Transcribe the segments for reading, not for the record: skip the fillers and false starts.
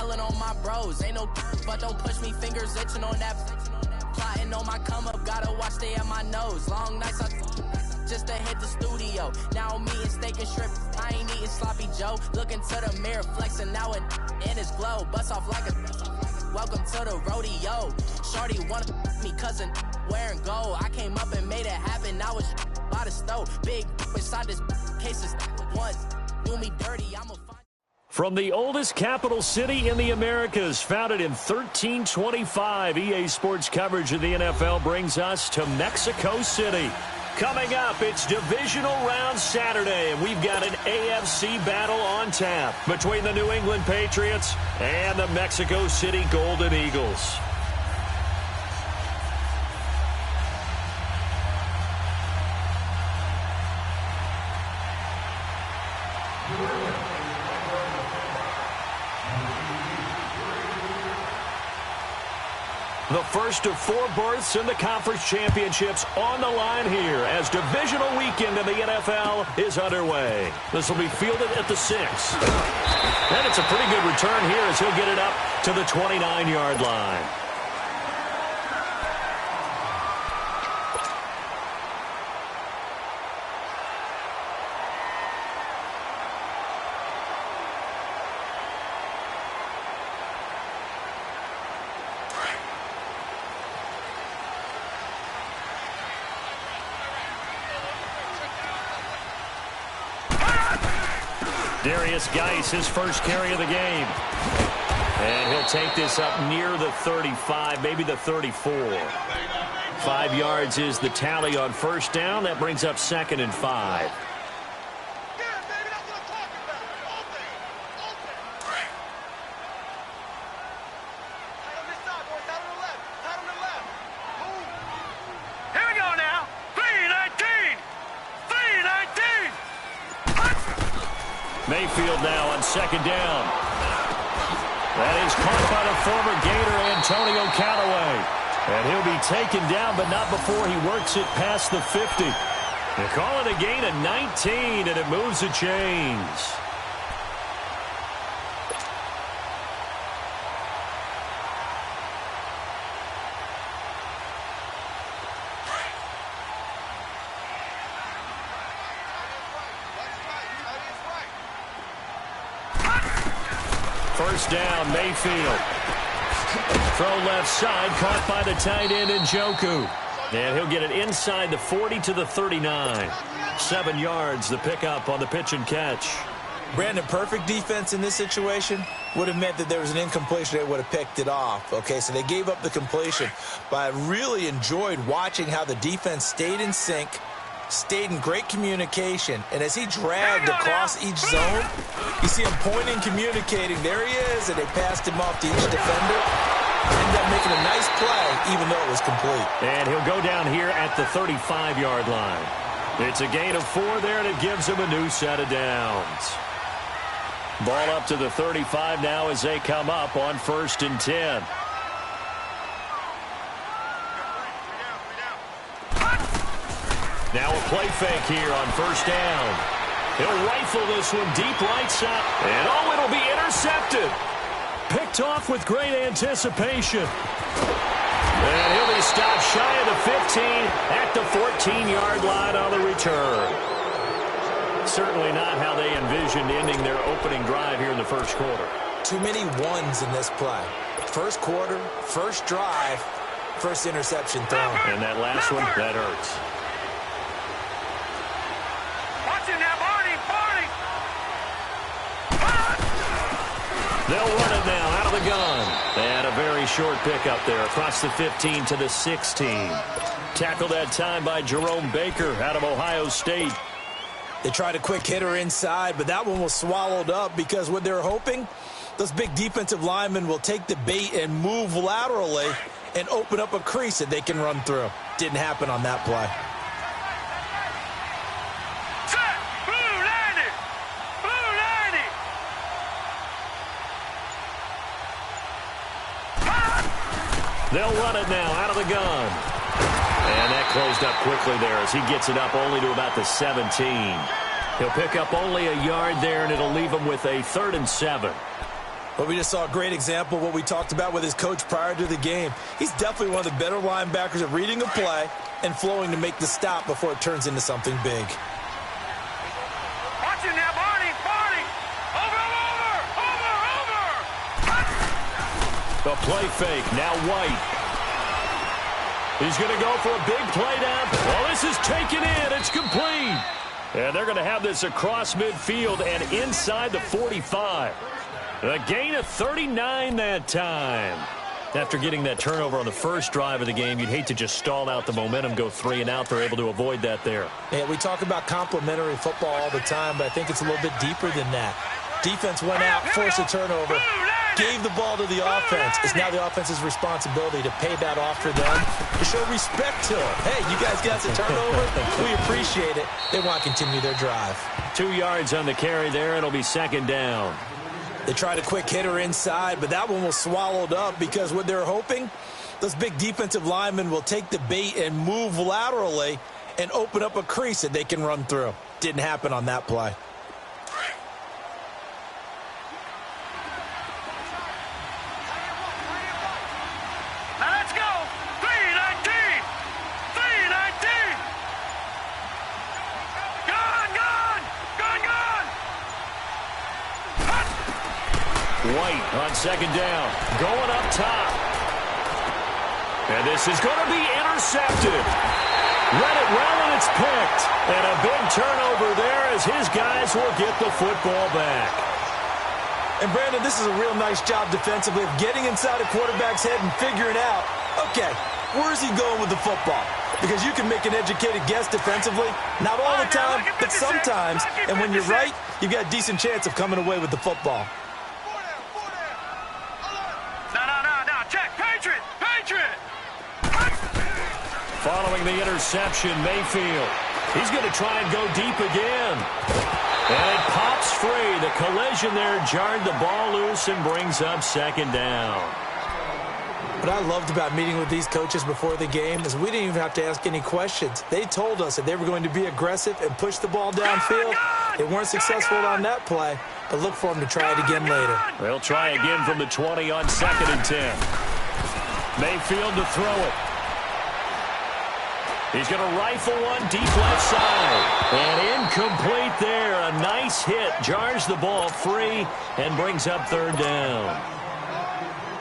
Yelling on my bros, ain't no but don't push me, fingers itching on that. Plotting on my come up, gotta watch stay at my nose. Long nights just to hit the studio. Now I'm eating steak and shrimp, I ain't eating sloppy Joe. Looking to the mirror, flexing now and in his glow. Bust off like a welcome to the rodeo. Shorty wanna me cousin wearing gold. I came up and made it happen, now it's by the stove. Big inside this cases once do me dirty, I'ma find. From the oldest capital city in the Americas, founded in 1325, EA Sports coverage of the NFL brings us to Mexico City. Coming up, it's Divisional Round Saturday, and we've got an AFC battle on tap between the New England Patriots and the Mexico City Golden Eagles. The first of 4 berths in the conference championships on the line here as divisional weekend in the NFL is underway. This will be fielded at the 6. And it's a pretty good return here as he'll get it up to the 29-yard line. Darius Geis, his first carry of the game. And he'll take this up near the 35, maybe the 34. 5 yards is the tally on first down. That brings up 2nd and 5. Mayfield now on 2nd down. That is caught by the former Gator Antonio Callaway. And he'll be taken down, but not before he works it past the 50. They call it a gain of 19, and it moves the chains. First down, Mayfield. Throw left side, caught by the tight end Njoku. And he'll get it inside the 40 to the 39. 7 yards, the pickup on the pitch and catch. Brandon, perfect defense in this situation would have meant that there was an incompletion. They would have picked it off. Okay, so they gave up the completion. But I really enjoyed watching how the defense stayed in sync, stayed in great communication, and as he dragged across each zone, you see him pointing, communicating. There he is, and they passed him off to each defender. Ended up making a nice play, even though it was complete. And he'll go down here at the 35-yard line. It's a gain of 4 there, and it gives him a new set of downs. Ball up to the 35 now as they come up on 1st and 10. Now a play fake here on 1st down. He'll rifle this one deep right side. And oh, it'll be intercepted. Picked off with great anticipation. And he'll be stopped shy of the 15 at the 14-yard line on the return. Certainly not how they envisioned ending their opening drive here in the first quarter. Too many ones in this play. First quarter, first drive, first interception thrown. And that last one, that hurts. They'll run it now out of the gun. And a very short pickup there across the 15 to the 16. Tackled that time by Jerome Baker out of Ohio State. They tried a quick hitter inside, but that one was swallowed up because what they're hoping, those big defensive linemen will take the bait and move laterally and open up a crease that they can run through. Didn't happen on that play. They'll run it now out of the gun. And that closed up quickly there as he gets it up only to about the 17. He'll pick up only a yard there, and it'll leave him with a 3rd and 7. Well, we just saw a great example of what we talked about with his coach prior to the game. He's definitely one of the better linebackers at reading a play and flowing to make the stop before it turns into something big. Watch it now, Barney! Barney! Over! The play fake, now White. He's going to go for a big play down. Well, this is taken in. It's complete. And they're going to have this across midfield and inside the 45. A gain of 39 that time. After getting that turnover on the first drive of the game, you'd hate to just stall out the momentum, go 3 and out. They're able to avoid that there. Yeah, we talk about complementary football all the time, but I think it's a little bit deeper than that. Defense went out, forced a turnover, gave the ball to the offense. It's now the offense's responsibility to pay that off for them, to show respect to them. Hey, you guys got the turnover? We appreciate it. They want to continue their drive. 2 yards on the carry there. It'll be second down. They tried a quick hitter inside, but that one was swallowed up because what they're hoping, those big defensive linemen will take the bait and move laterally and open up a crease that they can run through. Didn't happen on that play. Now let's go! 319! 319! Gone! Gone! Gone! Gone! White on second down, going up top. And this is going to be intercepted. Read it well, and it's picked. And a big turnover there as his guys will get the football back. And, Brandon, this is a real nice job defensively of getting inside a quarterback's head and figuring out, okay, where is he going with the football? Because you can make an educated guess defensively, not all the time, but sometimes. And when you're right, you've got a decent chance of coming away with the football. No, check, Patriot! Patriot! Following the interception, Mayfield. He's going to try and go deep again. And it pops free. The collision there jarred the ball loose and brings up second down. What I loved about meeting with these coaches before the game is we didn't even have to ask any questions. They told us that they were going to be aggressive and push the ball downfield. They weren't successful on that play, but look for them to try it again later. They'll try again from the 20 on 2nd and 10. Mayfield to throw it. He's going to rifle one deep left side. And incomplete there. A nice hit. Jars the ball free and brings up 3rd down.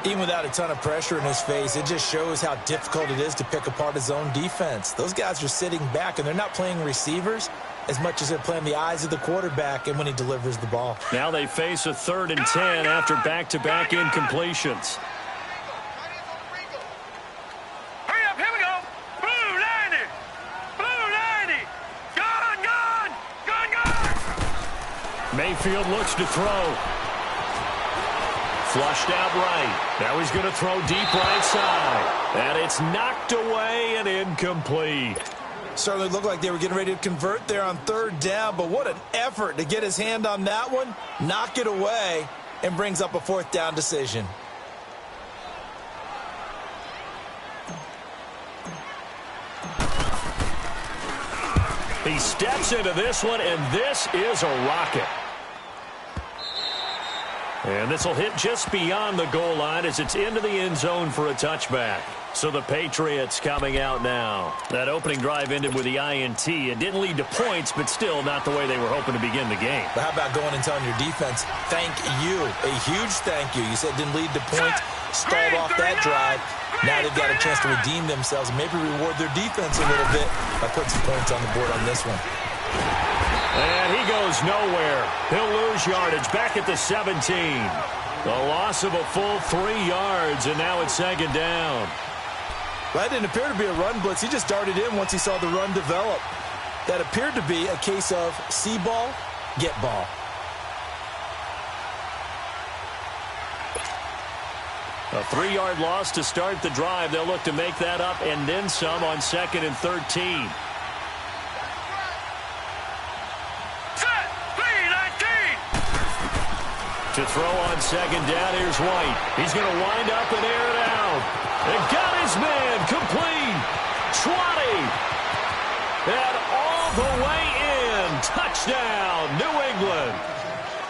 Even without a ton of pressure in his face, it just shows how difficult it is to pick apart his own defense. Those guys are sitting back, and they're not playing receivers as much as they're playing the eyes of the quarterback and when he delivers the ball. Now they face a 3rd and 10 after back-to-back incompletions. Hurry up, here we go! Blue 90! Blue 90! Gone, gone! Gone, gone! Mayfield looks to throw. Flushed out right. Now he's going to throw deep right side. And it's knocked away and incomplete. Certainly looked like they were getting ready to convert there on 3rd down, but what an effort to get his hand on that one, knock it away, and brings up a 4th down decision. He steps into this one, and this is a rocket. And this will hit just beyond the goal line as it's into the end zone for a touchback. So the Patriots coming out now. That opening drive ended with the INT. It didn't lead to points, but still not the way they were hoping to begin the game. But how about going and telling your defense, thank you, a huge thank you. You said it didn't lead to points, stalled off that drive. Now they've got a chance to redeem themselves and maybe reward their defense a little bit by putting some points on the board on this one. And he goes nowhere. He'll lose yardage back at the 17. A loss of a full 3 yards, and now it's 2nd down. Well, that didn't appear to be a run blitz. He just darted in once he saw the run develop. That appeared to be a case of see ball, get ball. A 3-yard loss to start the drive. They'll look to make that up and then some on 2nd and 13. To throw on 2nd down, here's White. He's going to wind up and air it out. And got his man complete. 20. And all the way in. Touchdown, New England.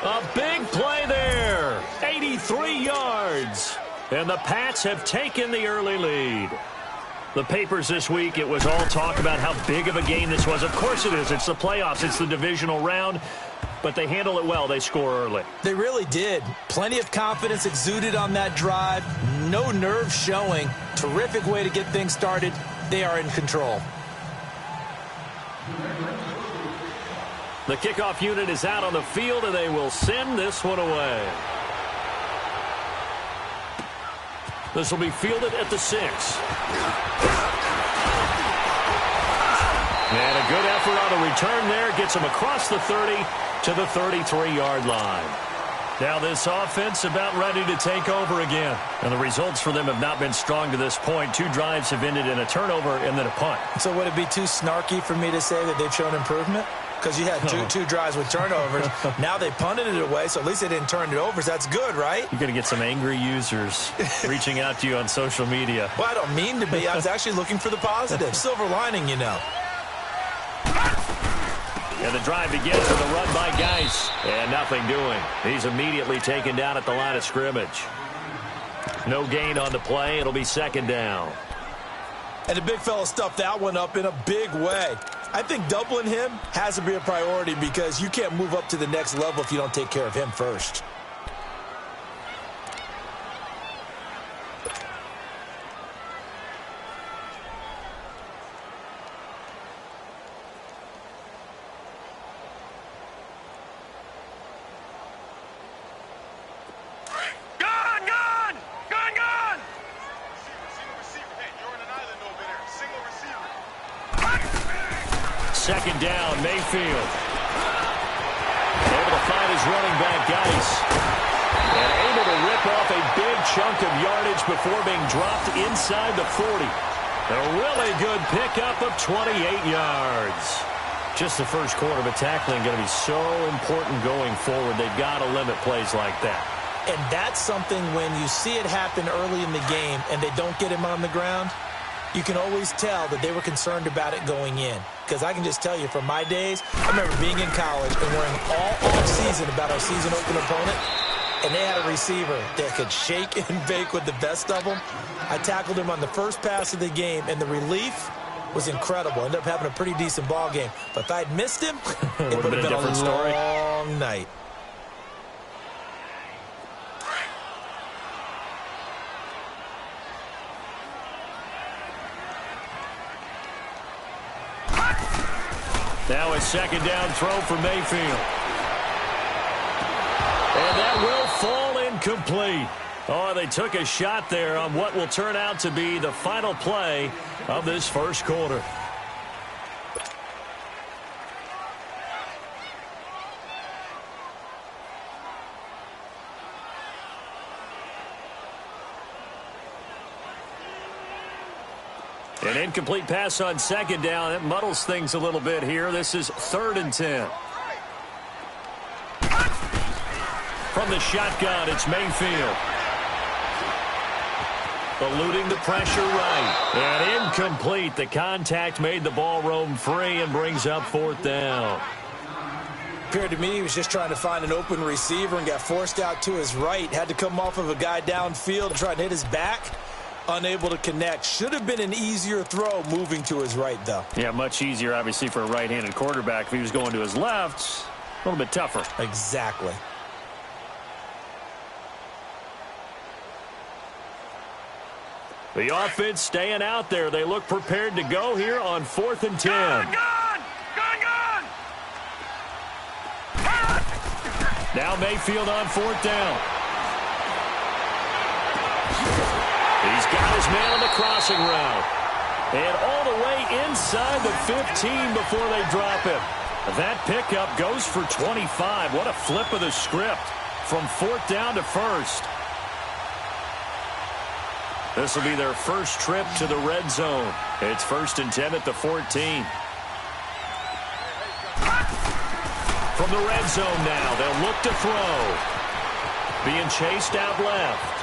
A big play there. 80 83 yards. And the Pats have taken the early lead. The papers this week, it was all talk about how big of a game this was. Of course it is. It's the playoffs. It's the divisional round. But they handle it well. They score early. They really did. Plenty of confidence exuded on that drive. No nerve showing. Terrific way to get things started. They are in control. The kickoff unit is out on the field, and they will send this one away. This will be fielded at the 6. And a good effort on the return there. Gets him across the 30 to the 33-yard line. Now this offense about ready to take over again. And the results for them have not been strong to this point. 2 drives have ended in a turnover and then a punt. So would it be too snarky for me to say that they've shown improvement? Because you had two drives with turnovers. Now they punted it away, so at least they didn't turn it over. So that's good, right? You're going to get some angry users reaching out to you on social media. Well, I don't mean to be. I was actually looking for the positive. Silver lining, you know. And the drive begins with a run by Geis. And nothing doing. He's immediately taken down at the line of scrimmage. No gain on the play. It'll be second down. And the big fella stuffed that one up in a big way. I think doubling him has to be a priority because you can't move up to the next level if you don't take care of him first. Second down, Mayfield. Able to find his running back, Geis. And able to rip off a big chunk of yardage before being dropped inside the 40. A really good pickup of 28 yards. Just the first quarter, but tackling going to be so important going forward. They've got to limit plays like that. And that's something when you see it happen early in the game and they don't get him on the ground, you can always tell that they were concerned about it going in. Because I can just tell you from my days, I remember being in college and worrying all off-season about our season opener opponent, and they had a receiver that could shake and bake with the best of them. I tackled him on the first pass of the game, and the relief was incredible. Ended up having a pretty decent ball game. But if I'd missed him, it would have been a long night. Now a second down throw for Mayfield. And that will fall incomplete. Oh, they took a shot there on what will turn out to be the final play of this first quarter. An incomplete pass on second down. It muddles things a little bit here. This is 3rd and 10. From the shotgun, it's Mayfield. Eluding the pressure right. And incomplete. The contact made the ball roam free and brings up 4th down. Appeared to me he was just trying to find an open receiver and got forced out to his right. Had to come off of a guy downfield and try to hit his back. Unable to connect. Should have been an easier throw moving to his right, though. Yeah, much easier, obviously, for a right-handed quarterback. If he was going to his left, a little bit tougher. Exactly. The offense staying out there. They look prepared to go here on 4th and 10. Gone! Now Mayfield on 4th down. He's got his man on the crossing route. And all the way inside the 15 before they drop him. That pickup goes for 25. What a flip of the script from 4th down to 1st. This will be their first trip to the red zone. It's 1st and 10 at the 14. From the red zone now, they'll look to throw. Being chased out left.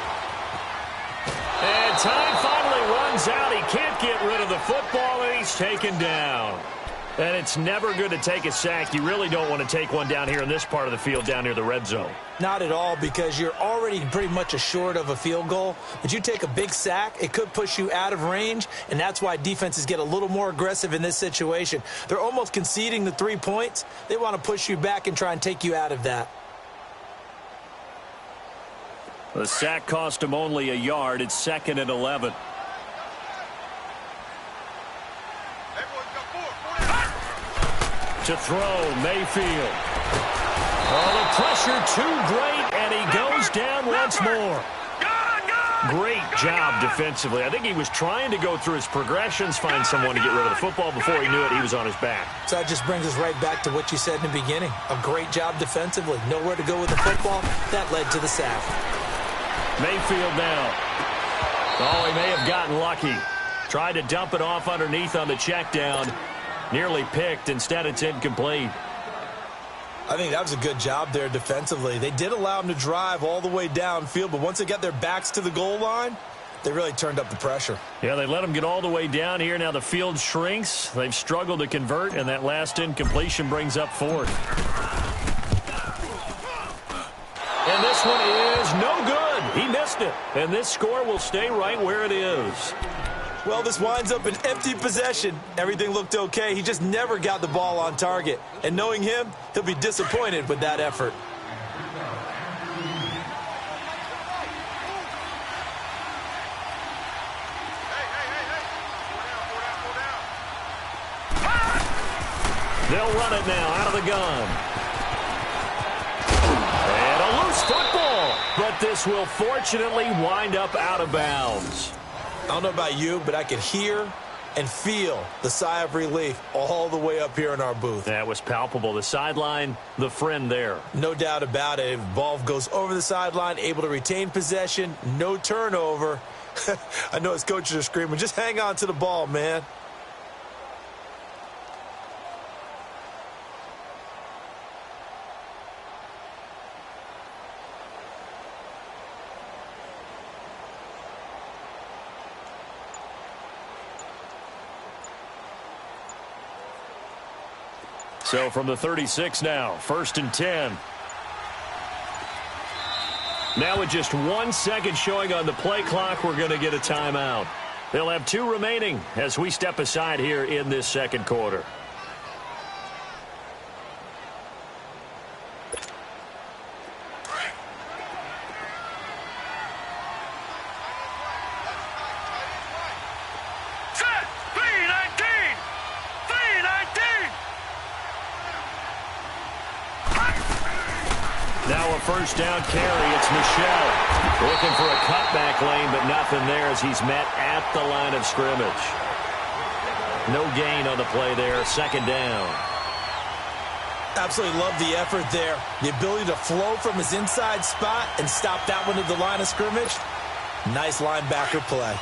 And time finally runs out. He can't get rid of the football, and he's taken down. And it's never good to take a sack. You really don't want to take one down here in this part of the field, down near the red zone. Not at all, because you're already pretty much assured of a field goal. But you take a big sack, it could push you out of range, and that's why defenses get a little more aggressive in this situation. They're almost conceding the 3 points. They want to push you back and try and take you out of that. The sack cost him only a yard. It's 2nd and 11. To throw, Mayfield. Oh, the pressure too great, and he goes down once more. Great job defensively. I think he was trying to go through his progressions, find someone to get rid of the football. Before he knew it, he was on his back. So that just brings us right back to what you said in the beginning. A great job defensively. Nowhere to go with the football. That led to the sack. Mayfield now. Oh, he may have gotten lucky. Tried to dump it off underneath on the check down. Nearly picked. Instead, it's incomplete. I think that was a good job there defensively. They did allow him to drive all the way downfield, but once they got their backs to the goal line, they really turned up the pressure. Yeah, they let him get all the way down here. Now the field shrinks. They've struggled to convert, and that last incompletion brings up 4th. And this one is no good. He missed it. And this score will stay right where it is. Well, this winds up an empty possession. Everything looked okay. He just never got the ball on target. And knowing him, he'll be disappointed with that effort. They'll run it now out of the gun. And a loose football. But this will fortunately wind up out of bounds. I don't know about you, but I could hear and feel the sigh of relief all the way up here in our booth. That was palpable. The sideline, the friend there. No doubt about it. If the ball goes over the sideline, able to retain possession, no turnover. I know his coaches are screaming, just hang on to the ball, man. So from the 36 now, 1st and 10. Now with just 1 second showing on the play clock, we're going to get a timeout. They'll have 2 remaining as we step aside here in this second quarter. Now a first down carry. It's Michel looking for a cutback lane, but nothing there as he's met at the line of scrimmage. No gain on the play there. 2nd down. Absolutely love the effort there. The ability to flow from his inside spot and stop that one at the line of scrimmage. Nice linebacker play.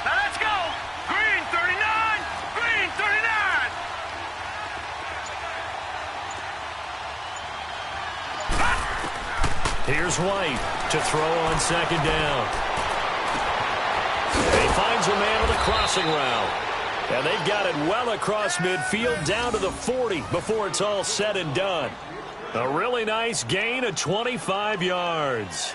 Now let's go. Green 39. Green 39. Here's White to throw on 2nd down. And he finds a man on the crossing route. And they've got it well across midfield down to the 40 before it's all said and done. A really nice gain of 25 yards.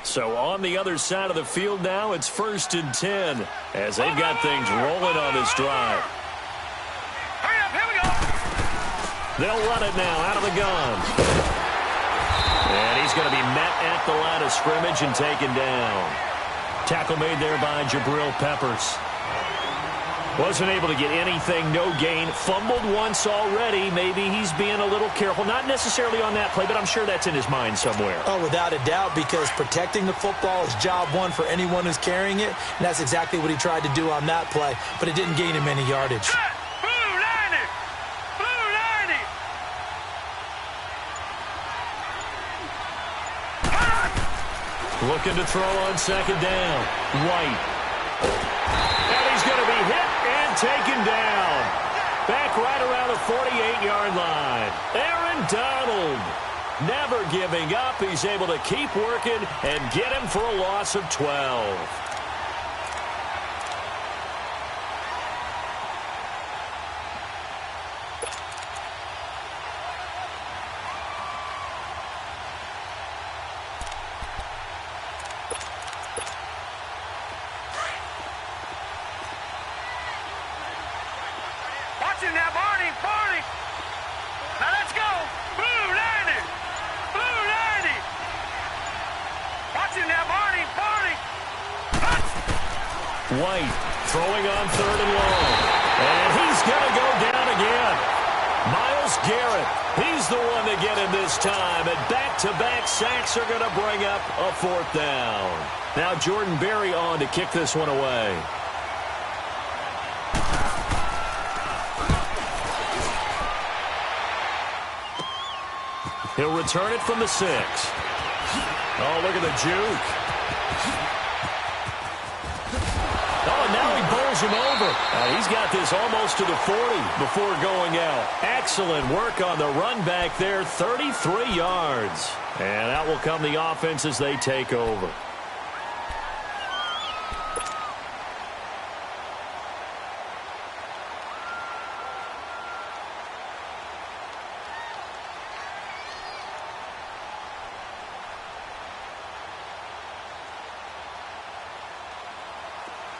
So on the other side of the field now, it's 1st and 10 as they've got things rolling on this drive. Hurry up, here we go. They'll run it now out of the gun. And he's going to be met at the line of scrimmage and taken down. Tackle made there by Jabril Peppers. Wasn't able to get anything, no gain. Fumbled once already. Maybe he's being a little careful. Not necessarily on that play, but I'm sure that's in his mind somewhere. Oh, without a doubt, because protecting the football is job one for anyone who's carrying it, and that's exactly what he tried to do on that play, but it didn't gain him any yardage. Blue 90. Blue 90. Looking to throw on 2nd down. White. And he's going to be hit and taken down. Back right around the 48-yard line. Aaron Donald, never giving up. He's able to keep working and get him for a loss of 12. Watching now, Barney. Now let's go. Blue 90. Blue 90. Watching now, Barney. White throwing on 3rd and long. And he's going to go down again. Myles Garrett, he's the one to get him this time. And back-to-back sacks are going to bring up a 4th down. Now Jordan Berry on to kick this one away. He'll return it from the 6. Oh, look at the juke. Oh, now he bowls him over. He's got this almost to the 40 before going out. Excellent work on the run back there, 33 yards. And out will come the offense as they take over.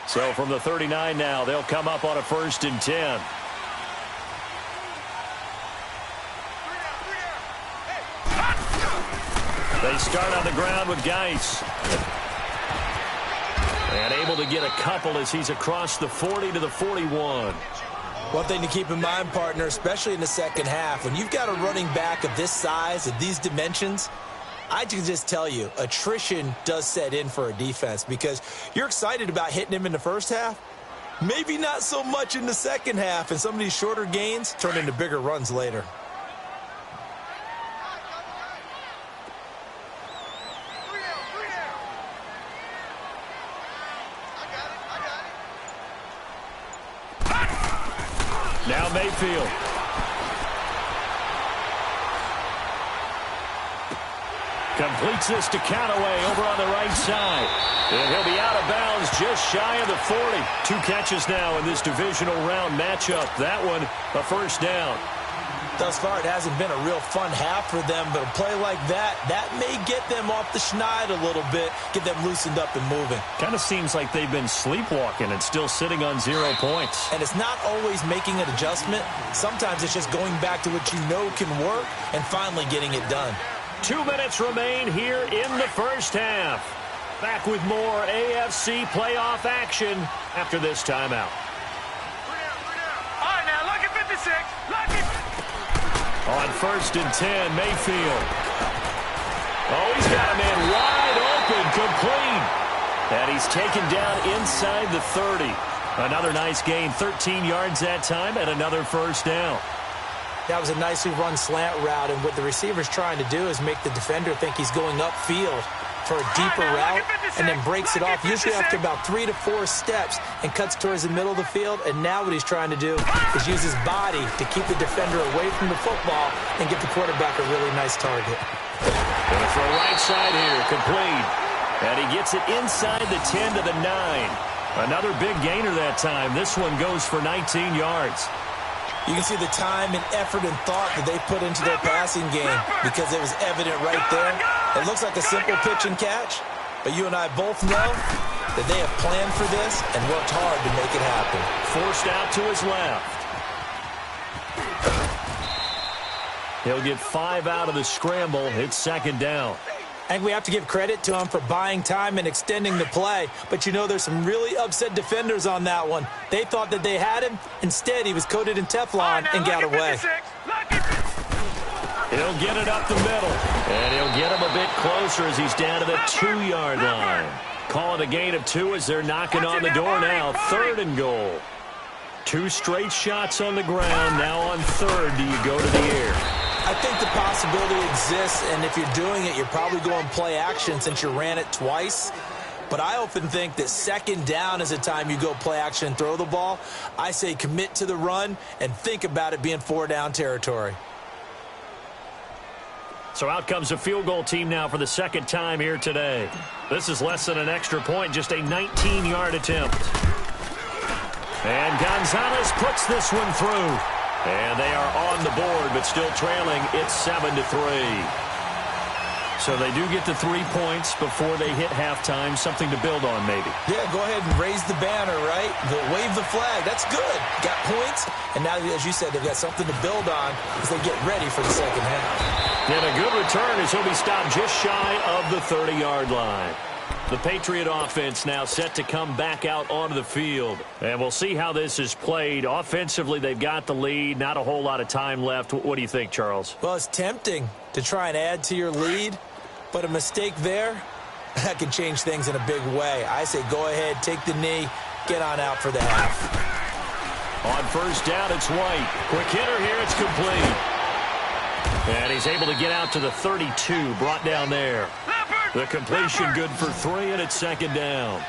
So from the 39 now, they'll come up on a 1st and 10. They start on the ground with Geis. And able to get a couple as he's across the 40 to the 41. One thing to keep in mind, partner, especially in the second half, when you've got a running back of this size, of these dimensions, I can just tell you, attrition does set in for a defense because you're excited about hitting him in the first half. Maybe not so much in the second half, and some of these shorter gains turn into bigger runs later. Now Mayfield. Completes this to Callaway over on the right side. And he'll be out of bounds just shy of the 40. 2 catches now in this divisional round matchup. That one, a 1st down. Thus far, it hasn't been a real fun half for them, but a play like that may get them off the schneid a little bit, get them loosened up and moving. Kind of seems like they've been sleepwalking and still sitting on 0 points. And it's not always making an adjustment. Sometimes it's just going back to what you know can work and finally getting it done. 2 minutes remain here in the first half. Back with more AFC playoff action after this timeout. All right, now look at 56. Look at. On 1st and 10, Mayfield. Oh, he's got a man wide open, complete. And he's taken down inside the 30. Another nice gain, 13 yards that time, and another 1st down. That was a nicely run slant route, and what the receiver's trying to do is make the defender think he's going upfield for a deeper route, and then breaks it off, usually after about 3 to 4 steps, and cuts towards the middle of the field. And now what he's trying to do is use his body to keep the defender away from the football and get the quarterback a really nice target. Gonna throw right side here, complete. And he gets it inside the 10 to the 9. Another big gainer that time. This one goes for 19 yards. You can see the time and effort and thought that they put into their passing game because it was evident right there. It looks like a simple pitch and catch, but you and I both know that they have planned for this and worked hard to make it happen. Forced out to his left. He'll get 5 out of the scramble. It's 2nd down. I think we have to give credit to him for buying time and extending the play. But, you know, there's some really upset defenders on that one. They thought that they had him. Instead, he was coated in Teflon and got away. He'll get it up the middle. And he'll get him a bit closer as he's down to the 2-yard line. Calling a gain of 2 as they're knocking on the door now. 3rd and goal. 2 straight shots on the ground. Now on 3rd, do you go to the air? I think the possibility exists, and if you're doing it, you're probably going play action since you ran it twice. But I often think that second down is a time you go play action and throw the ball. I say commit to the run and think about it being 4-down territory. So out comes a field goal team now for the second time here today. This is less than an extra point, just a 19-yard attempt. And Gonzalez puts this one through. And they are on the board, but still trailing. It's 7-3. So they do get the 3 points before they hit halftime. Something to build on, maybe. Yeah, go ahead and raise the banner, right? Wave the flag. That's good. Got points, and now, as you said, they've got something to build on as they get ready for the second half. And a good return as he'll be stopped just shy of the 30-yard line. The Patriot offense now set to come back out onto the field. And we'll see how this is played. Offensively, they've got the lead. Not a whole lot of time left. What do you think, Charles? Well, it's tempting to try and add to your lead, but a mistake there, that can change things in a big way. I say go ahead, take the knee, get on out for the half. On first down, it's White. Quick hitter here, it's complete. And he's able to get out to the 32, brought down there. The completion good for 3, and it's second down.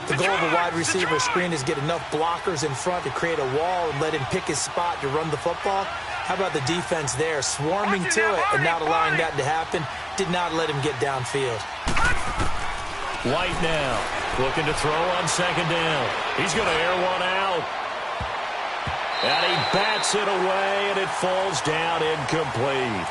The goal of a wide receiver screen is get enough blockers in front to create a wall and let him pick his spot to run the football. How about the defense there, swarming to it and not allowing that to happen? Did not let him get downfield. White now, looking to throw on second down. He's going to air one out. And he bats it away, and it falls down incomplete.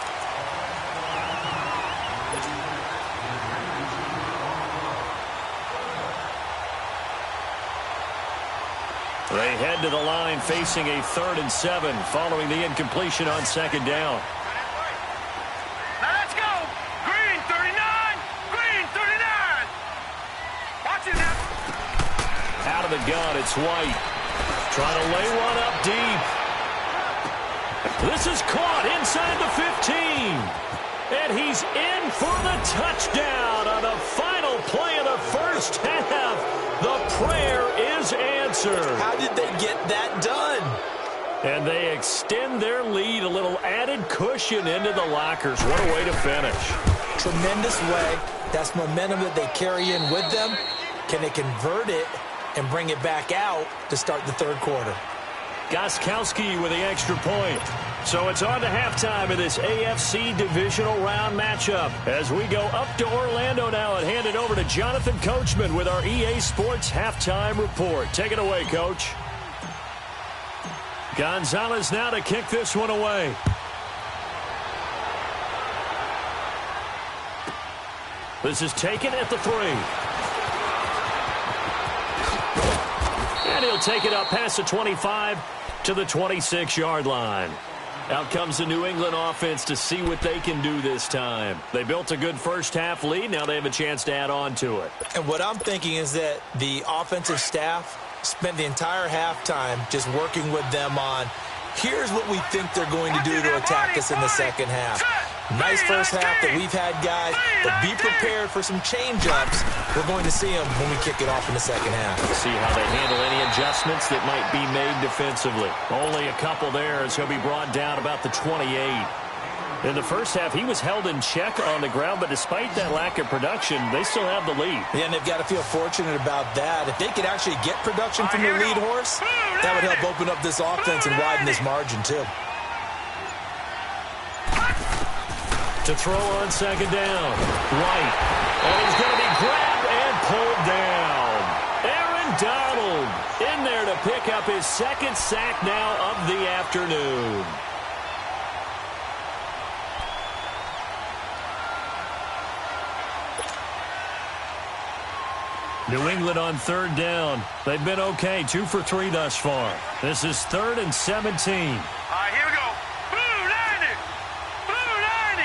They head to the line facing a 3rd and 7 following the incompletion on second down. Now let's go. Green 39. Green 39. Watch it now. Out of the gun, it's White. Trying to lay one up deep. This is caught inside the 15. And he's in for the touchdown on the final play of the first half. The prayer is answered. How did they get that done? And they extend their lead, a little added cushion into the lockers. What a way to finish. Tremendous way. That's momentum that they carry in with them. Can they convert it and bring it back out to start the third quarter? Gostkowski with the extra point. So it's on to halftime of this AFC divisional round matchup as we go up to Orlando now and hand it over to Jonathan Coachman with our EA Sports halftime report. Take it away, Coach. Gonzalez now to kick this one away. This is taken at the 3. And he'll take it up past the 25 to the 26-yard line. Out comes the New England offense to see what they can do this time. They built a good first half lead. Now they have a chance to add on to it. And what I'm thinking is that the offensive staff spent the entire halftime just working with them on, here's what we think they're going to do to attack us in the second half. Nice first half that we've had, guys, but be prepared for some change-ups. We're going to see them when we kick it off in the second half. See how they handle any adjustments that might be made defensively. Only a couple there as he'll be brought down about the 28. In the first half, he was held in check on the ground, but despite that lack of production, they still have the lead. Yeah, and they've got to feel fortunate about that. If they could actually get production from their lead horse, that would help open up this offense and widen this margin, too. To throw on second down. White. And he's going to be grabbed and pulled down. Aaron Donald in there to pick up his second sack now of the afternoon. New England on third down. They've been okay, 2 for 3 thus far. This is 3rd and 17. All right, here we go. Blue 90. Blue 90.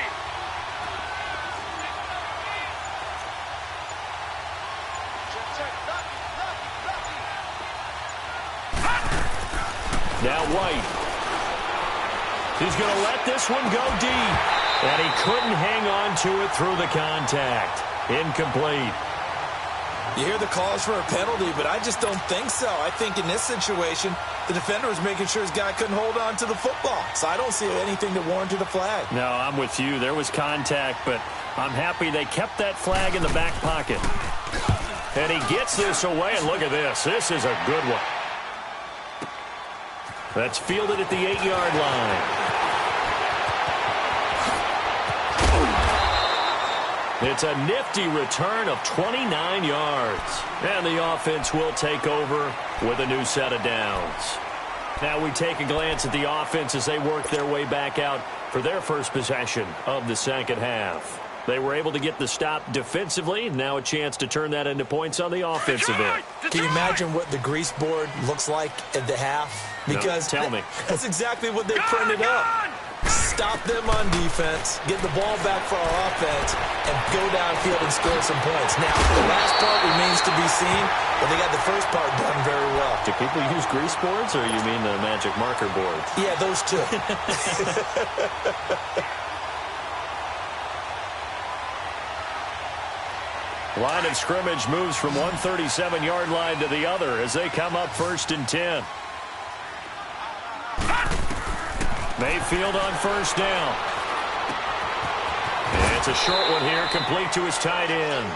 Now White. He's going to let this one go deep. And he couldn't hang on to it through the contact. Incomplete. You hear the calls for a penalty, but I just don't think so. I think in this situation, the defender was making sure his guy couldn't hold on to the football. So I don't see anything that warranted a flag. No, I'm with you. There was contact, but I'm happy they kept that flag in the back pocket. And he gets this away, and look at this. This is a good one. That's fielded at the 8-yard line. It's a nifty return of 29 yards. And the offense will take over with a new set of downs. Now we take a glance at the offense as they work their way back out for their first possession of the second half. They were able to get the stop defensively. Now a chance to turn that into points on the offensive end. Can you imagine what the grease board looks like at the half? Because no, tell me. That's exactly what they printed up. Stop them on defense, get the ball back for our offense, and go downfield and score some points. Now, the last part remains to be seen, but they got the first part done very well. Do people use grease boards, or you mean the magic marker boards? Yeah, those two. Line of scrimmage moves from 137-yard line to the other as they come up 1st and 10. Mayfield on first down. And it's a short one here, complete to his tight end.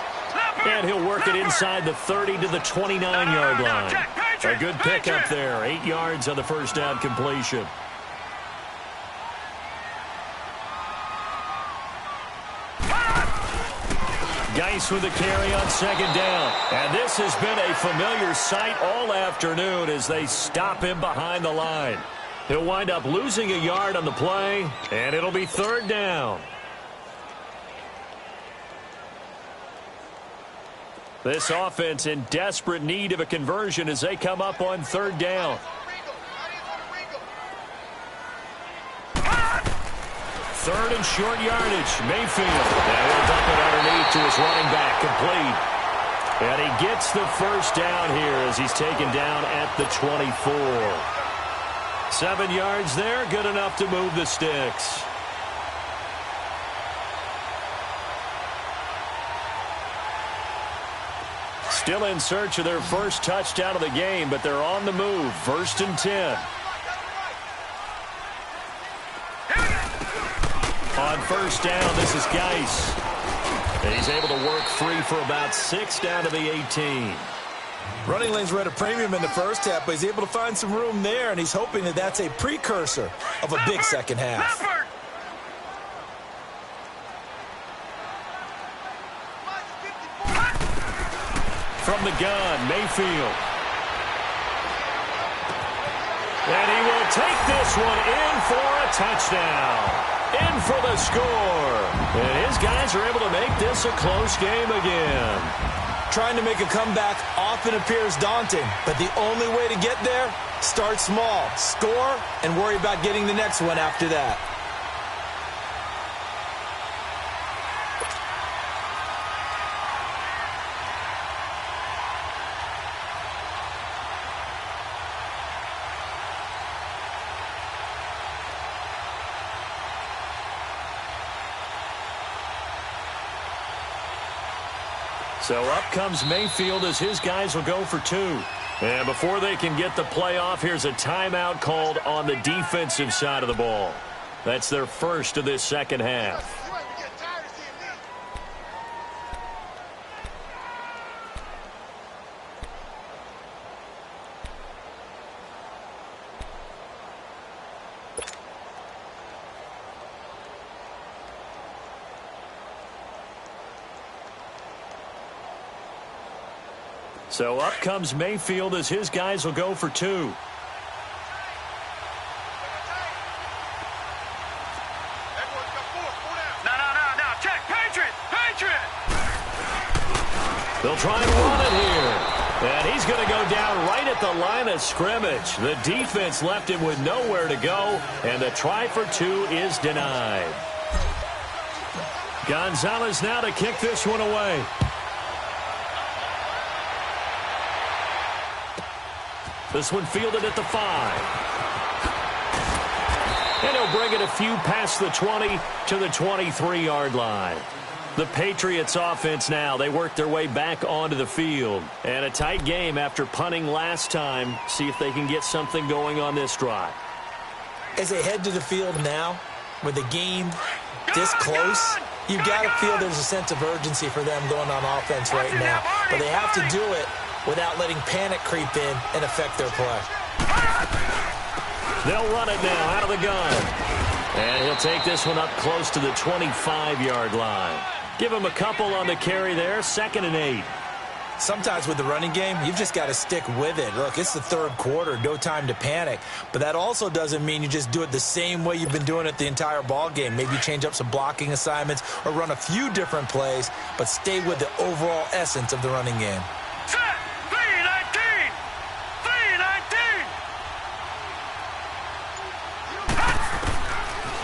And he'll work it inside the 30 to the 29-yard line. A good pickup there, 8 yards on the first down completion. Geis with the carry on second down. And this has been a familiar sight all afternoon as they stop him behind the line. He'll wind up losing a yard on the play, and it'll be 3rd down. This offense in desperate need of a conversion as they come up on 3rd down. 3rd and short yardage. Mayfield. And he'll dump it underneath to his running back, complete. And he gets the first down here as he's taken down at the 24. 7 yards there, good enough to move the sticks. Still in search of their first touchdown of the game, but they're on the move. 1st and 10. On first down, this is Geis. And he's able to work free for about 6 down to the 18. Running lanes were at a premium in the first half, but he's able to find some room there, and he's hoping that that's a precursor of a big second half. From the gun, Mayfield. And he will take this one in for a touchdown. In for the score. And his guys are able to make this a close game again. Trying to make a comeback often appears daunting, but the only way to get there, start small, score, and worry about getting the next one after that. So up comes Mayfield as his guys will go for 2. And before they can get the play off, here's a timeout called on the defensive side of the ball. That's their first of this second half. So up comes Mayfield as his guys will go for 2. No, check, Patriot! They'll try and run it here. And he's going to go down right at the line of scrimmage. The defense left him with nowhere to go, and the try for 2 is denied. Gonzalez now to kick this one away. This one fielded at the 5. And he'll bring it a few past the 20 to the 23-yard line. The Patriots offense now, they work their way back onto the field. And a tight game after punting last time. See if they can get something going on this drive. As they head to the field now, with the game this close, you've got to feel there's a sense of urgency for them going on offense right now. but they have to do it without letting panic creep in and affect their play. They'll run it now out of the gun. And he'll take this one up close to the 25-yard line. Give him a couple on the carry there, 2nd and 8. Sometimes with the running game, you've just got to stick with it. Look, it's the third quarter, no time to panic. But that also doesn't mean you just do it the same way you've been doing it the entire ball game. Maybe change up some blocking assignments or run a few different plays, but stay with the overall essence of the running game. Set. 319. 319.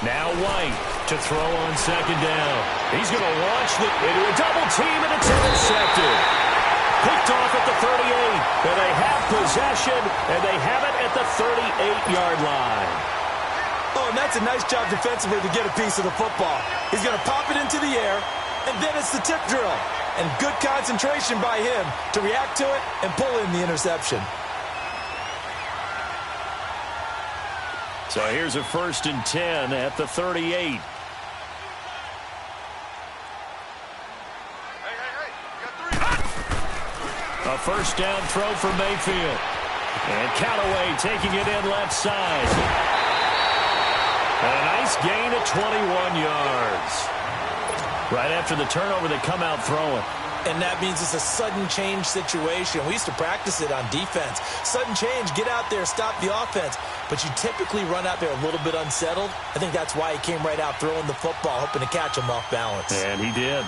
Now White to throw on 2nd down. He's going to launch into a double team, and it's intercepted. Picked off at the 38, and they have possession, and they have it at the 38-yard line. Oh, and that's a nice job defensively to get a piece of the football. He's going to pop it into the air, and then it's the tip drill. And good concentration by him to react to it and pull in the interception. So here's a 1st and 10 at the 38. A 1st down throw for Mayfield. And Callaway taking it in left side. And a nice gain of 21 yards. Right after the turnover, they come out throwing. And that means it's a sudden change situation. We used to practice it on defense. Sudden change, get out there, stop the offense. But you typically run out there a little bit unsettled. I think that's why he came right out throwing the football, hoping to catch him off balance. And he did.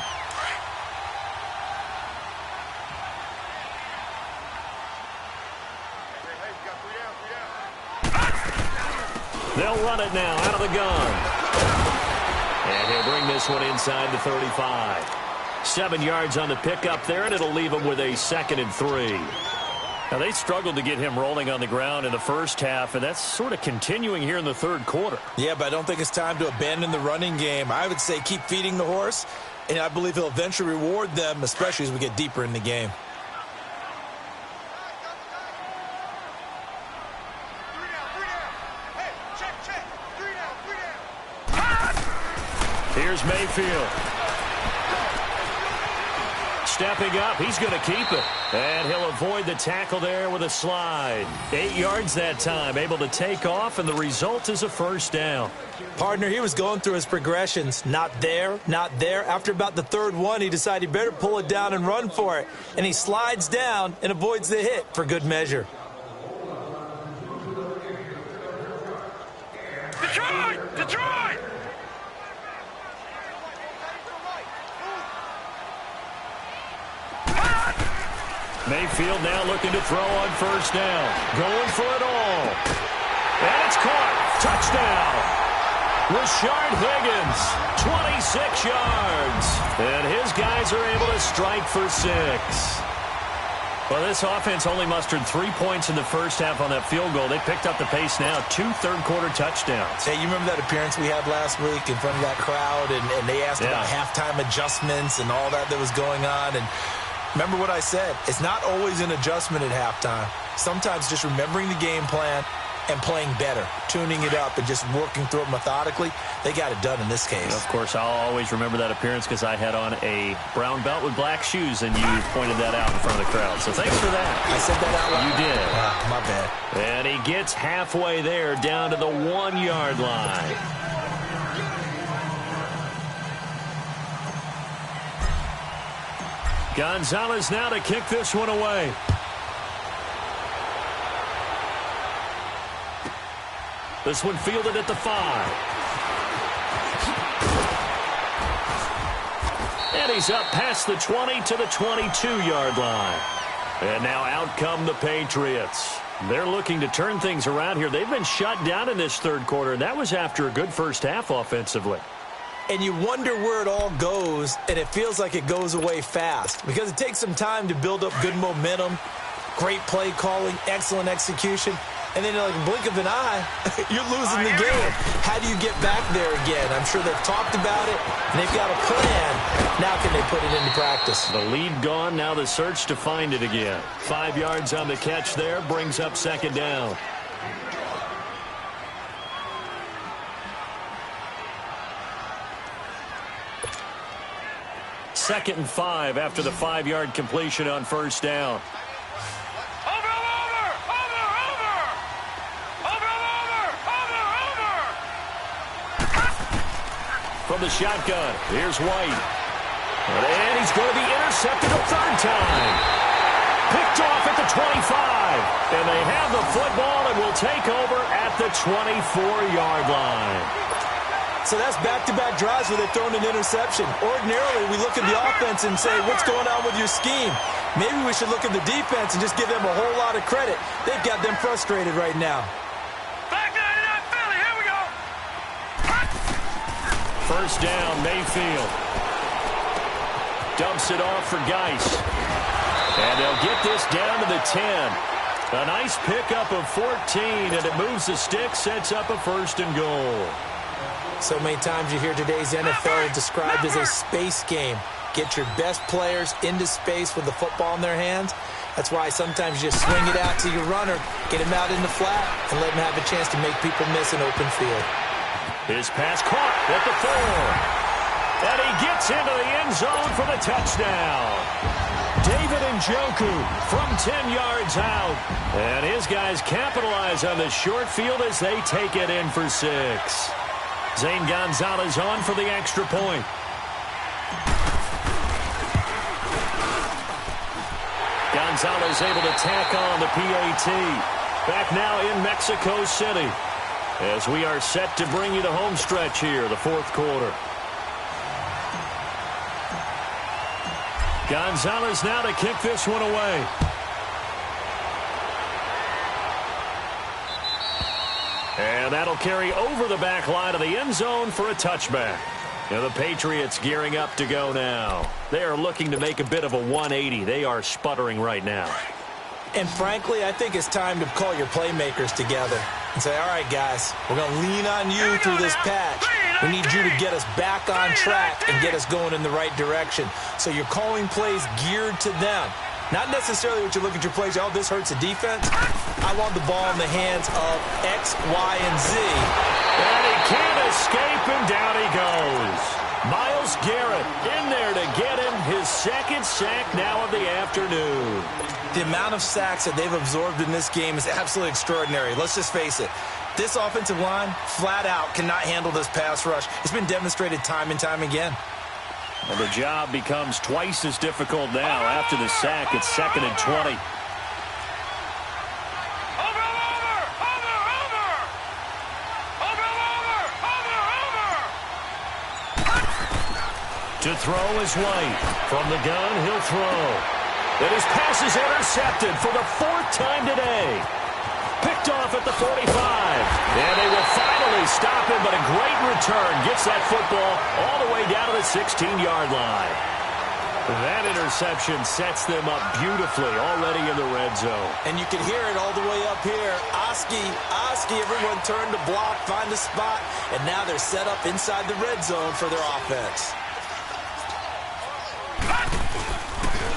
They'll run it now out of the gun. And he'll bring this one inside the 35. 7 yards on the pickup there, and it'll leave him with a 2nd and 3. Now, they struggled to get him rolling on the ground in the first half, and that's sort of continuing here in the third quarter. Yeah, but I don't think it's time to abandon the running game. I would say keep feeding the horse, and I believe he'll eventually reward them, especially as we get deeper in the game. Here's Mayfield. Stepping up, he's going to keep it. And he'll avoid the tackle there with a slide. 8 yards that time, able to take off, and the result is a 1st down. Partner, he was going through his progressions. Not there, not there. After about the 3rd one, he decided he better pull it down and run for it. And he slides down and avoids the hit for good measure. Detroit! Detroit! Mayfield now looking to throw on 1st down. Going for it all. And it's caught. Touchdown. Rashard Higgins, 26 yards. And his guys are able to strike for 6. Well, this offense only mustered 3 points in the first half on that field goal. They picked up the pace now. 2 third-quarter touchdowns. Hey, you remember that appearance we had last week in front of that crowd? And they asked about halftime adjustments and all that was going on. And remember what I said. It's not always an adjustment at halftime. Sometimes just remembering the game plan and playing better, tuning it up and just working through it methodically. They got it done in this case. Of course, I'll always remember that appearance because I had on a brown belt with black shoes, and you pointed that out in front of the crowd. So thanks for that. I said that out loud. You did. My bad. And he gets halfway there, down to the 1-yard line. Gonzalez now to kick this one away. This one fielded at the 5. And he's up past the 20 to the 22-yard line. And now out come the Patriots. They're looking to turn things around here. They've been shut down in this third quarter, and that was after a good first half offensively. And you wonder where it all goes, and it feels like it goes away fast because it takes some time to build up good momentum, great play calling, excellent execution, and then like a blink of an eye, you're losing the game. How do you get back there again? I'm sure they've talked about it, and they've got a plan. Now can they put it into practice? The lead gone, now the search to find it again. 5 yards on the catch there, brings up 2nd down. 2nd and 5 after the 5-yard completion on first down. From the shotgun, here's White. And he's going to be intercepted a 3rd time. Picked off at the 25. And they have the football and will take over at the 24-yard line. So that's back-to-back drives where they've thrown an interception. Ordinarily, we look at the offense and say, what's going on with your scheme? Maybe we should look at the defense and just give them a whole lot of credit. They've got them frustrated right now. Back 99 Philly, here we go. First down, Mayfield. Dumps it off for Geis. And they'll get this down to the 10. A nice pickup of 14, and it moves the stick, sets up a 1st and goal. So many times you hear today's NFL described as a space game. Get your best players into space with the football in their hands. That's why sometimes you just swing it out to your runner, get him out in the flat, and let him have a chance to make people miss an open field. His pass caught at the 4. And he gets into the end zone for the touchdown. David Njoku from 10 yards out. And his guys capitalize on the short field as they take it in for 6. Zane Gonzalez on for the extra point. Gonzalez able to tack on the PAT. Back now in Mexico City as we are set to bring you the home stretch here, the 4th quarter. Gonzalez now to kick this one away. And that'll carry over the back line of the end zone for a touchback. Now the Patriots gearing up to go now. They are looking to make a bit of a 180. They are sputtering right now. And frankly, I think it's time to call your playmakers together and say, all right, guys, we're going to lean on you through this patch. We need you to get us back on track and get us going in the right direction. So you're calling plays geared to them. Not necessarily what you look at your plays, oh, this hurts the defense. I want the ball in the hands of X, Y, and Z. And he can't escape, and down he goes. Myles Garrett in there to get him his 2nd sack now of the afternoon. The amount of sacks that they've absorbed in this game is absolutely extraordinary. Let's just face it. This offensive line, flat out, cannot handle this pass rush. It's been demonstrated time and time again. Well, the job becomes twice as difficult now after the sack. It's 2nd and 20. To throw is White. From the gun, he'll throw. And his pass is intercepted for the 4th time today. Picked off at the 45. And they will finally stop him, but a great return. Gets that football all the way down to the 16-yard line. That interception sets them up beautifully already in the red zone. And you can hear it all the way up here. Oski, everyone turned to block, find a spot, and now they're set up inside the red zone for their offense.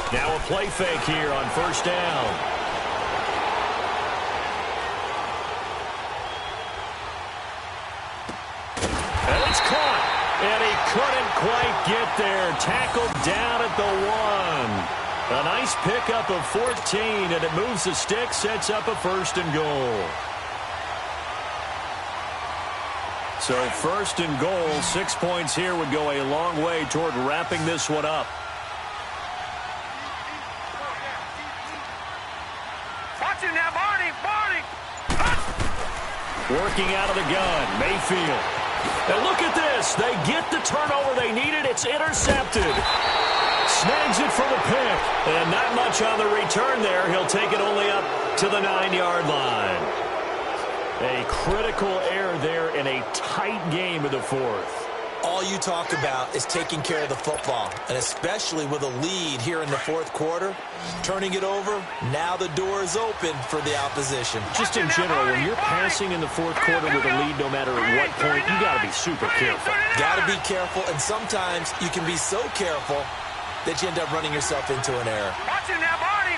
Now a play fake here on first down. And it's caught. And he couldn't quite get there. Tackled down at the 1. A nice pickup of 14, and it moves the stick, sets up a 1st and goal. So 1st and goal, 6 points here would go a long way toward wrapping this one up. Watch him now, Barney. Working out of the gun, Mayfield. And look at this. They get the turnover they needed. It's intercepted. Snags it for the pick. And not much on the return there. He'll take it only up to the 9-yard line. A critical error there in a tight game of the 4th. All you talk about is taking care of the football, and especially with a lead here in the 4th quarter, turning it over, now the door is open for the opposition. Just in general, when you're passing in the 4th quarter with a lead, no matter at what point, you got to be super careful. Got to be careful, and sometimes you can be so careful that you end up running yourself into an error. Watch him now, Barney.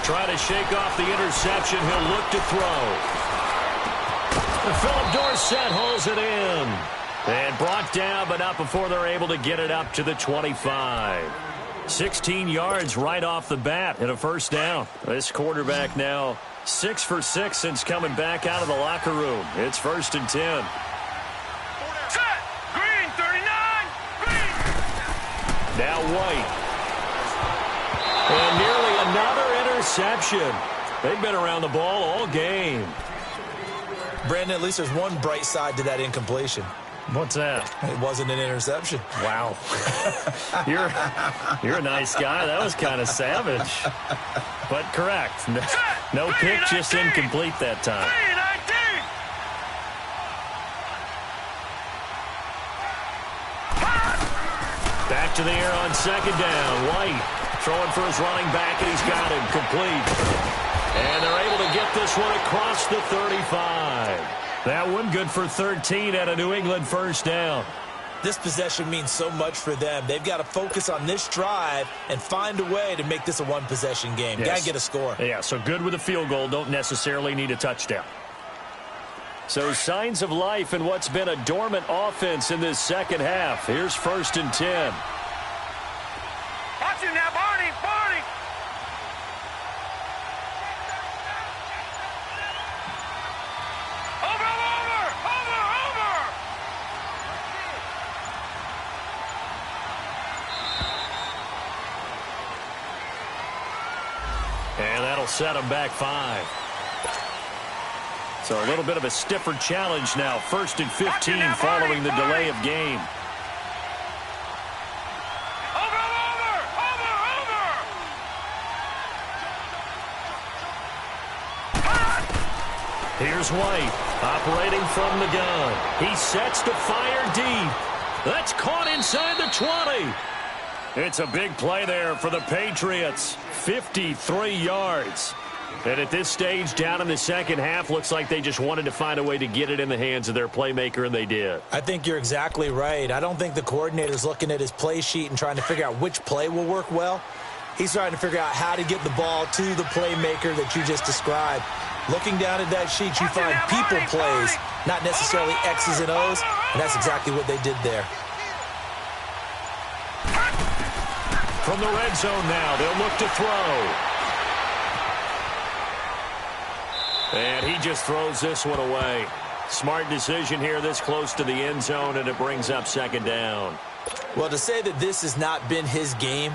Trying to shake off the interception. He'll look to throw. Philip Dorsett hauls it in. And brought down, but not before they're able to get it up to the 25. 16 yards right off the bat and a first down. This quarterback now 6 for 6 since coming back out of the locker room. It's 1st and 10. Set. Green, 39. Green. Now White. And nearly another interception. They've been around the ball all game. Brandon, at least there's one bright side to that incompletion. What's that? It wasn't an interception. Wow. You're a nice guy. That was kind of savage. But correct. No pick, just incomplete that time. Back to the air on 2nd down. White throwing for his running back, and he's got it complete. And they're able to get this one across the 35. That one good for 13 at a New England first down. This possession means so much for them. They've got to focus on this drive and find a way to make this a one-possession game. Yes. Got to get a score. Yeah, so good with a field goal. Don't necessarily need a touchdown. So signs of life in what's been a dormant offense in this second half. Here's 1st and 10. Watch him now, Barney. Barney. And that'll set them back 5. So a little bit of a stiffer challenge now. 1st and 15 following the delay of game. Here's White operating from the gun. He sets to fire deep. That's caught inside the 20. It's a big play there for the Patriots. 53 yards. And at this stage, down in the second half, looks like they just wanted to find a way to get it in the hands of their playmaker, and they did. I think you're exactly right. I don't think the coordinator's looking at his play sheet and trying to figure out which play will work well. He's trying to figure out how to get the ball to the playmaker that you just described. Looking down at that sheet, you find people plays, not necessarily X's and O's, and that's exactly what they did there. From the red zone now, they'll look to throw. And he just throws this one away. Smart decision here this close to the end zone, and it brings up 2nd down. Well, to say that this has not been his game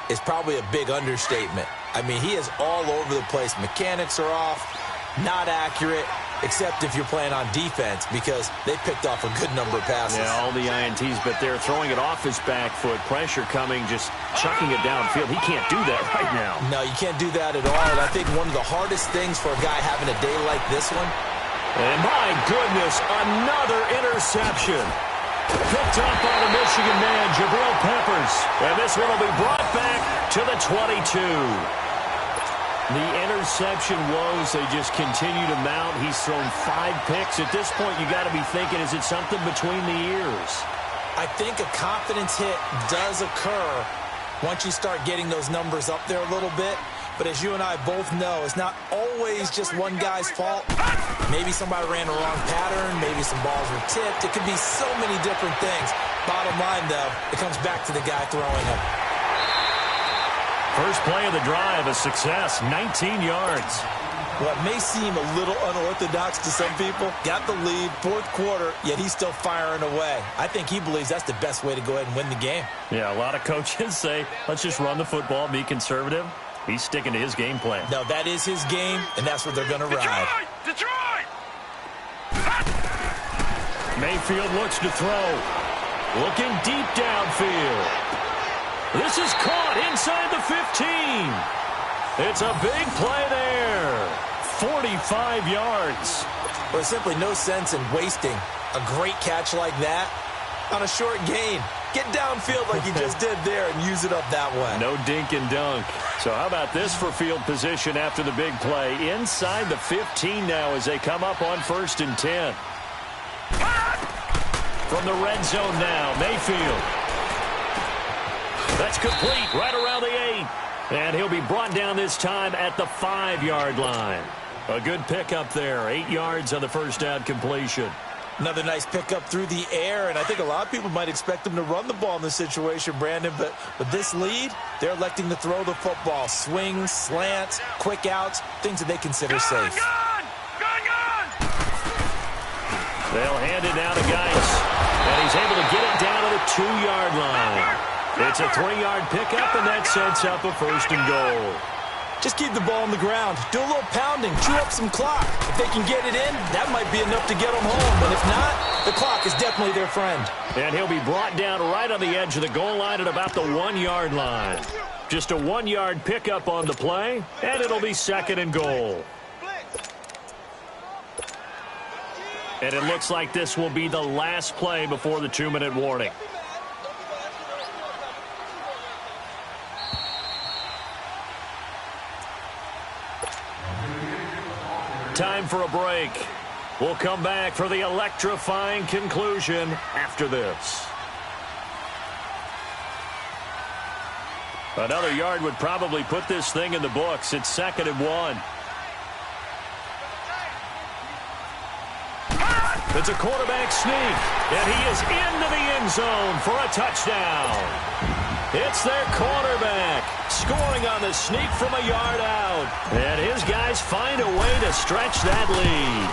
is probably a big understatement. I mean, he is all over the place. Mechanics are off, not accurate, except if you're playing on defense, because they picked off a good number of passes. Yeah, all the INTs, but they're throwing it off his back foot. Pressure coming, just chucking it downfield. He can't do that right now. No, you can't do that at all. And I think one of the hardest things for a guy having a day like this one. And my goodness, another interception. Picked up by the Michigan man, Jabril Peppers. And this one will be brought back to the 22. The interception woes, they just continue to mount. He's thrown 5 picks. At this point, you got to be thinking, is it something between the ears? I think a confidence hit does occur once you start getting those numbers up there a little bit. But as you and I both know, it's not always just one guy's fault. Maybe somebody ran a wrong pattern. Maybe some balls were tipped. It could be so many different things. Bottom line, though, it comes back to the guy throwing them. First play of the drive, a success, 19 yards. What may seem a little unorthodox to some people, got the lead, 4th quarter, yet he's still firing away. I think he believes that's the best way to go ahead and win the game. Yeah, a lot of coaches say, let's just run the football, be conservative. He's sticking to his game plan. No, that is his game, and that's what they're going to ride. Detroit! Mayfield looks to throw. Looking deep downfield. This is caught inside the 15. It's a big play there. 45 yards. Well, there's simply no sense in wasting a great catch like that on a short gain. Get downfield like you just did there and use it up that way. No dink and dunk. So how about this for field position after the big play? Inside the 15 now as they come up on 1st and 10. From the red zone now, Mayfield. That's complete right around the 8. And he'll be brought down this time at the 5-yard line. A good pickup there. 8 yards on the first down completion. Another nice pickup through the air, and I think a lot of people might expect them to run the ball in this situation, Brandon, but with this lead, they're electing to throw the football. Swings, slants, quick outs, things that they consider safe. They'll hand it now to Geis, and he's able to get it down to the 2-yard line. It's a 3-yard pickup, and that sets up a 1st and goal. Just keep the ball on the ground. Do a little pounding. Chew up some clock. If they can get it in, that might be enough to get them home. But if not, the clock is definitely their friend. And he'll be brought down right on the edge of the goal line at about the 1-yard line. Just a 1-yard pickup on the play, and it'll be 2nd and goal. And it looks like this will be the last play before the 2-minute warning. Time for a break. We'll come back for the electrifying conclusion after this. Another yard would probably put this thing in the books. It's 2nd and 1. It's a quarterback sneak, and he is into the end zone for a touchdown. It's their quarterback scoring on the sneak from a yard out. And his guys find a way to stretch that lead.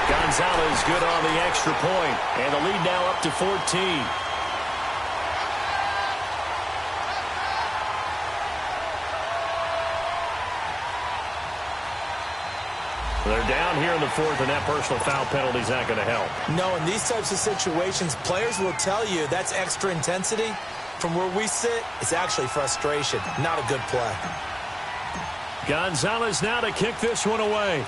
Gonzalez good on the extra point, and the lead now up to 14. They're down here in the 4th, and that personal foul penalty is not going to help. No, in these types of situations, players will tell you that's extra intensity. From where we sit, it's actually frustration. Not a good play. Gonzalez now to kick this one away.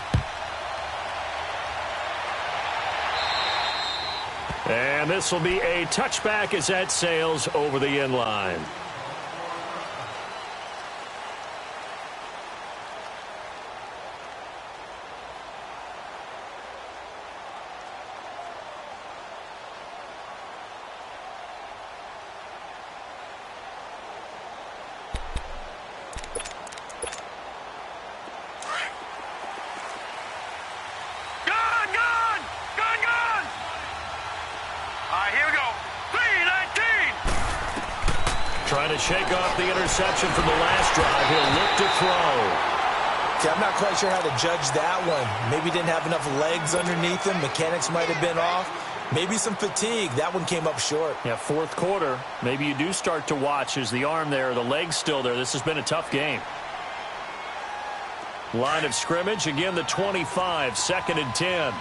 And this will be a touchback as that sails over the end line. Trying to shake off the interception from the last drive. He'll look to throw. See, I'm not quite sure how to judge that one. Maybe didn't have enough legs underneath him. Mechanics might have been off. Maybe some fatigue. That one came up short. Yeah, 4th quarter. Maybe you do start to watch. Is the arm there, the leg's still there? This has been a tough game. Line of scrimmage, again the 25, 2nd and 10.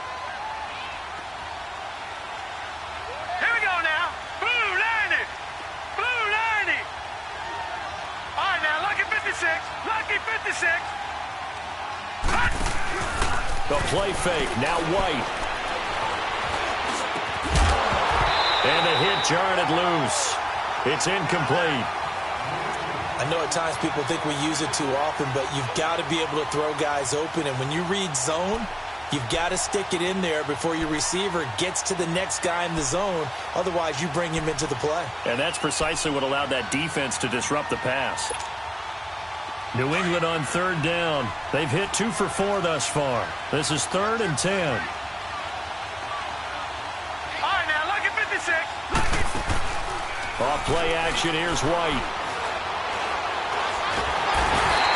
The play fake, now White. And the hit jarred it loose. It's incomplete. I know at times people think we use it too often, but you've got to be able to throw guys open. And when you read zone, you've got to stick it in there before your receiver gets to the next guy in the zone. Otherwise, you bring him into the play. And that's precisely what allowed that defense to disrupt the pass. New England on 3rd down. They've hit 2 for 4 thus far. This is 3rd and 10. All right, now, look at 56. Off play action, here's White.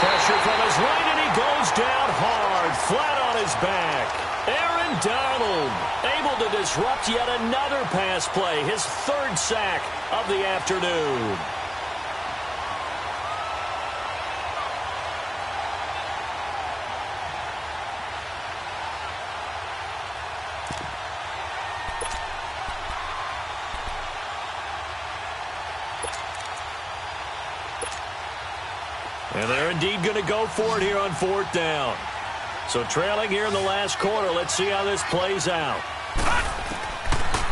Pressure from his right, and he goes down hard, flat on his back. Aaron Donald able to disrupt yet another pass play, his 3rd sack of the afternoon. And they're indeed going to go for it here on 4th down. So trailing here in the last quarter. Let's see how this plays out.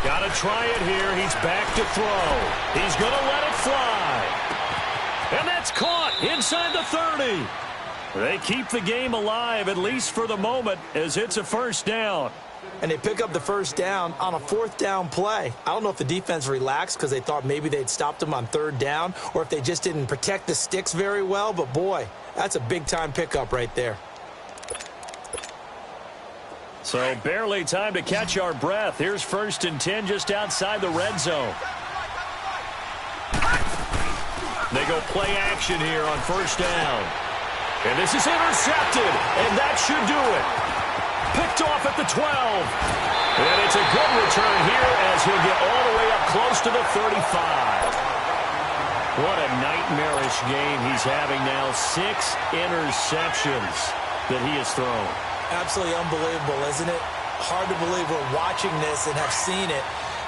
Got to try it here. He's back to throw. He's going to let it fly. And that's caught inside the 30. They keep the game alive, at least for the moment, as it's a 1st down. And they pick up the 1st down on a 4th down play. I don't know if the defense relaxed because they thought maybe they'd stopped them on 3rd down or if they just didn't protect the sticks very well. But, boy, that's a big-time pickup right there. So barely time to catch our breath. Here's 1st and 10 just outside the red zone. They go play action here on 1st down. And this is intercepted, and that should do it. Picked off at the 12. And it's a good return here as he'll get all the way up close to the 35. What a nightmarish game he's having now. 6 interceptions that he has thrown. Absolutely unbelievable, isn't it? Hard to believe we're watching this and have seen it,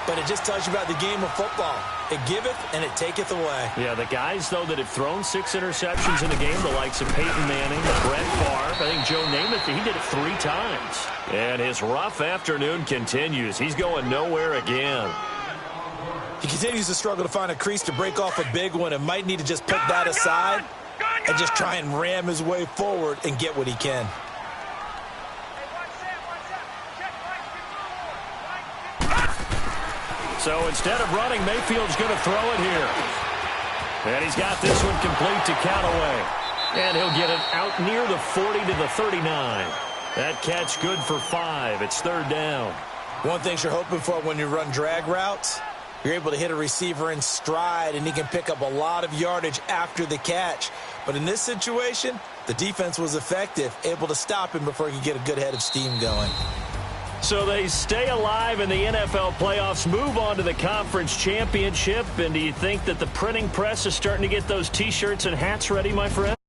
but it just tells you about the game of football. It giveth and it taketh away. Yeah, the guys, though, that have thrown 6 interceptions in a game, the likes of Peyton Manning, Brett Favre, I think Joe Namath, he did it 3 times. And his rough afternoon continues. He's going nowhere again. He continues to struggle to find a crease to break off a big one and might need to just put that aside and just try and ram his way forward and get what he can. So instead of running, Mayfield's going to throw it here. And he's got this one complete to Callaway. And he'll get it out near the 40 to the 39. That catch good for 5. It's 3rd down. One thing you're hoping for when you run drag routes, you're able to hit a receiver in stride, and he can pick up a lot of yardage after the catch. But in this situation, the defense was effective, able to stop him before he could get a good head of steam going. So they stay alive in the NFL playoffs, move on to the conference championship. And do you think that the printing press is starting to get those T-shirts and hats ready, my friend?